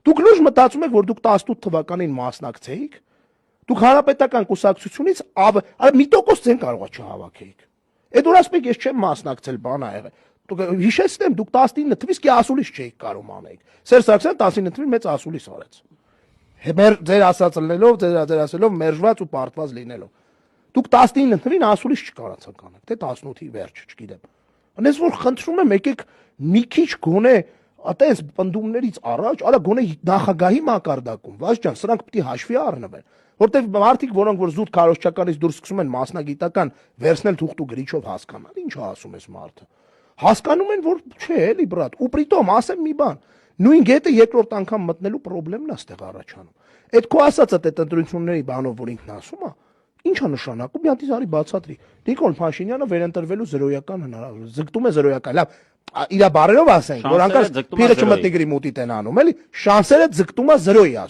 Դուք լուրջ մտածում եք, որ դուք 18 թվականին մասնակցեիք, դուք հանրապետական կուսակցությունից մի տոկոս ձեն կարողա չհավաքեիք։ Այդ որ ասում եք, ես չեմ մասնակցել, բան ա եղել։ Դուք հիշեցնեմ, դուք 19 թվականից კი ասուլիս չէիք կարող անեիք։ Սերժ Սարգսյանը 19 թվականին մեծ ասուլիս արեց։ Ձեր ասած լնելով, ձեր ասելով մերժված ու պարտված լինելով։ Դուք 19 թվականին ասուլիս չկարացաք անել, թե 18-ի վերջ, չգիտեմ։ Անես որ խնդրում եմ, եկեք մի քիչ գոնե այտենց պնդումներից առաջ, արա գոնե նախագահի մակարդակում, Վազգեն ջան, սրանք պետք է հաշվի առնվեն, որտեղ մարդիկ, որոնք որ զուտ քարոզչականից դուրս սկսում են մասնագիտական վերցնել թուղթ ու գրիչով հասկանալ, ինչ ասում ես մարդը։ Հասկանում են, որ չէ, էլի բրատ, ու պրիտոմ ասեմ մի բան, նույն գետը երկրորդ անգամ մտնելու խնդիրն է ստեղ առաջանում։ Այդ քո ասածը այդ ընտրությունների բանով, որ ինքն ասում է, ինչ է նշանակում, մի հատ զարի բացատրի։ Նիկոլ Փաշինյանը վերընտրվելու զրոյական հնարավորություն, զգտում է զրոյական, լավ, իր բարերով ասենք, որ հանկարծ փիրը չմտնի գրի մուտի տենանում, էլի, շանսերը ձգտում է զրոյի